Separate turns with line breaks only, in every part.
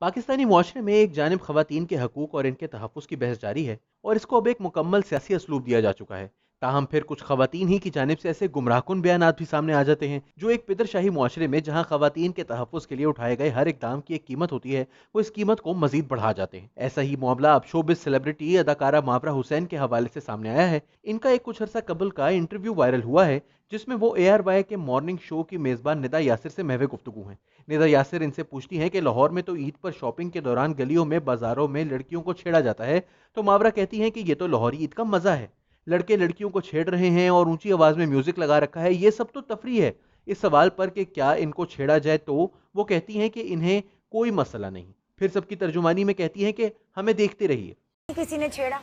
पाकिस्तानी मुआशरे में एक जानिब खवातीन के हकूक और इनके तहफ़्फ़ुज़ की बहस जारी है और इसको अब एक मुकम्मल सियासी असलूब दिया जा चुका है। ताहम फिर कुछ खवातीन ही की जानिब से ऐसे गुमराहकुन बयानात भी सामने आ जाते हैं जो एक पिदरशाही मुआशरे में जहाँ खवातीन के तहफ़्फ़ुज़ के लिए उठाए गए हर इक़दाम की एक कीमत होती है, वो इस कीमत को मजीद बढ़ा जाते हैं। ऐसा ही मामला अब शोबिज़ सेलिब्रिटी अदाकारा मावरा हुसैन के हवाले से सामने आया है। इनका एक कुछ अर्सा कबल का इंटरव्यू वायरल हुआ है जिसमें वो ARY के मॉर्निंग शो की मेज़बान निदा यासिर से महवे गुफ्तगू हैं। निदा यासिर इनसे पूछती हैं कि लाहौर में तो ईद पर शॉपिंग के दौरान गलियों में बाजारों में लड़कियों को छेड़ा जाता है, तो मावरा कहती हैं कि ये तो लाहौरी ईद का मजा है। लड़के लड़कियों को छेड़ रहे हैं और ऊंची आवाज में म्यूजिक लगा रखा है, ये सब तो तफरी है। इस सवाल पर कि क्या इनको छेड़ा जाए तो वो कहती हैं कि इन्हें कोई मसला नहीं। फिर सबकी तर्जुमानी में कहती हैं कि हमें देखते रहिए।
किसी ने छेड़ा?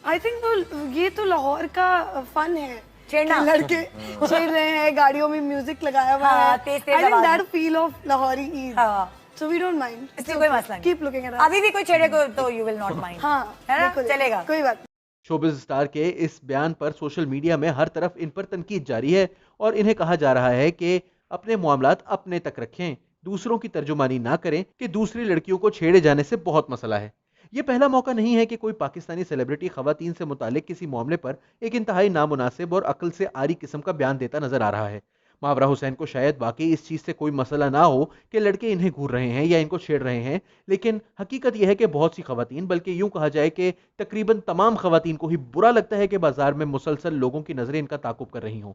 आई थिंक तो ये तो लाहौर का फन है,
छेड़ना।
लड़के छेड़ रहे हैं, गाड़ियों में म्यूजिक लगाया हुआ है।
तेज तेज
आई थिंक
आवाज
that feel of Lahori Eid, so we don't mind,
इसमें कोई मसला नहीं।
Keep looking at us.
अभी भी कोई छेड़े को तो यू विल नॉट माइंड,
हाँ
है ना?
बिल्कुल,
चलेगा,
कोई बात।
शोबिज़ स्टार के इस बयान पर सोशल मीडिया में हर तरफ इन पर तनकीद जारी है और इन्हें कहा जा रहा है कि अपने मामलात अपने तक रखें, दूसरों की तर्जुमानी ना करें कि दूसरी लड़कियों को छेड़े जाने से बहुत मसला है। ये पहला मौका नहीं है कि कोई पाकिस्तानी सेलिब्रिटी खवातीन से मुतालिक किसी मामले पर एक इंतहाई नामुनासिब और अक्ल से आरी किस्म का बयान देता नजर आ रहा है। मावरा हुसैन को शायद वाकई इस चीज़ से कोई मसला ना हो कि लड़के इन्हें घूर रहे हैं या इनको छेड़ रहे हैं, लेकिन हकीकत यह है कि बहुत सी खवातीन, बल्कि यूं कहा जाए कि तकरीबन तमाम खवातीन को ही बुरा लगता है कि बाजार में मुसलसल लोगों की नजरें इनका ताकुब कर रही हों।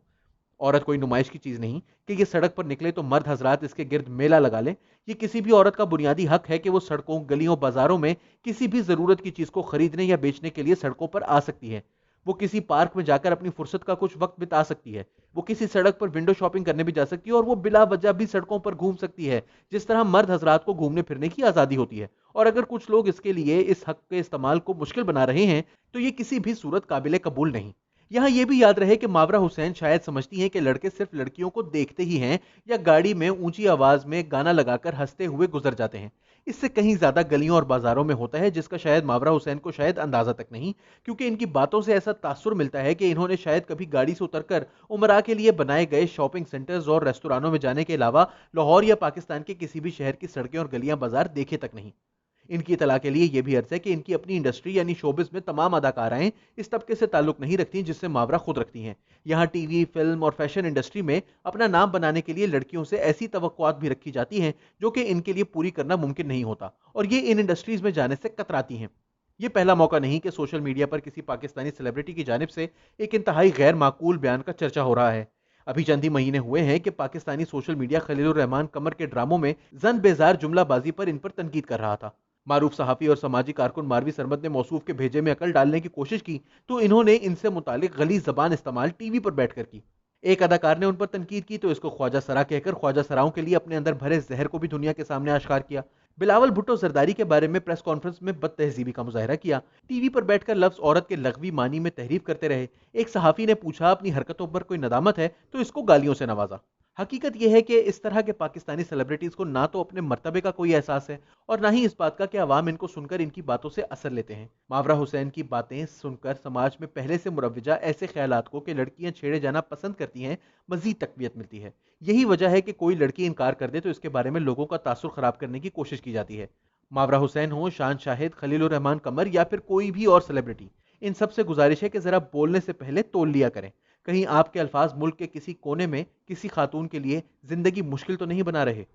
औरत कोई नुमाइश की चीज नहीं कि ये सड़क पर निकले तो मर्द हजरात इसके गिर्द मेला लगा लें। ये किसी भी औरत का बुनियादी हक है कि वो सड़कों, गलियों, बाजारों में किसी भी जरूरत की चीज को खरीदने या बेचने के लिए सड़कों पर आ सकती है। वो किसी पार्क में जाकर अपनी फुर्सत का कुछ वक्त बिता सकती है। वो किसी सड़क पर विंडो शॉपिंग करने भी जा सकती है और वो बिला वजह भी सड़कों पर घूम सकती है, जिस तरह मर्द हजरात को घूमने फिरने की आजादी होती है। और अगर कुछ लोग इसके लिए इस हक के इस्तेमाल को मुश्किल बना रहे हैं तो ये किसी भी सूरत काबिल कबूल नहीं। यहाँ ये भी याद रहे कि मावरा हुसैन शायद समझती हैं कि लड़के सिर्फ लड़कियों को देखते ही हैं या गाड़ी में ऊंची आवाज में गाना लगाकर हंसते हुए गुजर जाते हैं। इससे कहीं ज्यादा गलियों और बाजारों में होता है, जिसका शायद मावरा हुसैन को शायद अंदाजा तक नहीं, क्योंकि इनकी बातों से ऐसा तासुर मिलता है कि इन्होंने शायद कभी गाड़ी से उतरकर उमरा के लिए बनाए गए शॉपिंग सेंटर्स और रेस्तुरानों में जाने के अलावा लाहौर या पाकिस्तान के किसी भी शहर की सड़कें और गलियां बाजार देखे तक नहीं। इनकी इतला के लिए यह भी अर्ज है कि इनकी अपनी इंडस्ट्री यानी शोबिस में तमाम अदाकाराएं इस तबके से ताल्लुक नहीं रखती जिससे मावरा खुद रखती हैं। यहाँ टीवी, फिल्म और फैशन इंडस्ट्री में अपना नाम बनाने के लिए लड़कियों से ऐसी तवक्कुआत भी रखी जाती हैं जो कि इनके लिए पूरी करना मुमकिन नहीं होता और ये इन इंडस्ट्रीज में जाने से कतराती हैं। ये पहला मौका नहीं कि सोशल मीडिया पर किसी पाकिस्तानी सेलिब्रिटी की जानिब से एक इंतहाई गैर माकूल बयान का चर्चा हो रहा है। अभी चंद ही महीने हुए हैं कि पाकिस्तानी सोशल मीडिया खलीलुर रहमान कमर के ड्रामों में जन बेजार जुमलाबाजी पर इन पर तनकीद कर रहा था। मारूफ सहाफी और समाजी कारकुन मारवी सरमद ने मौसूफ के भेजे में अकल डालने की कोशिश की तो इन्होंने इनसे मुतालिक गलीज जबान इस्तेमाल टीवी पर बैठकर की। एक अदाकार ने उन पर तनकीद की तो इसको ख्वाजा सरा कहकर ख्वाजा सराओं के लिए अपने अंदर भरे जहर को भी दुनिया के सामने आश्कार किया। बिलावल भुट्टो जरदारी के बारे में प्रेस कॉन्फ्रेंस में बद तहजीबी का मुजाहरा किया। टीवी पर बैठकर लफ्ज औरत के लग़वी मानी में तहरीफ करते रहे। एक सहाफी ने पूछा अपनी हरकतों पर कोई नदामत है तो इसको गालियों से नवाजा। हकीकत यह है कि इस तरह के पाकिस्तानी सेलिब्रिटीज को ना तो अपने मर्तबे का कोई एहसास है और ना ही इस बात का कि अवाम इनको सुनकर इनकी बातों से असर लेते हैं। मावरा हुसैन की बातें सुनकर समाज में पहले से मुरव्वजा ऐसे ख्यालात को कि लड़कियां छेड़े जाना पसंद करती हैं मजीद तकवीत मिलती है। यही वजह है कि कोई लड़की इनकार कर दे तो इसके बारे में लोगों का तासुर खराब करने की कोशिश की जाती है। मावरा हुसैन हो, शान शाहिद, खलीलुर रहमान कमर या फिर कोई भी और सेलिब्रिटी, इन सबसे गुजारिश है कि जरा बोलने से पहले तोल लिया करें। कहीं आपके अल्फाज मुल्क के किसी कोने में किसी खातून के लिए जिंदगी मुश्किल तो नहीं बना रहे।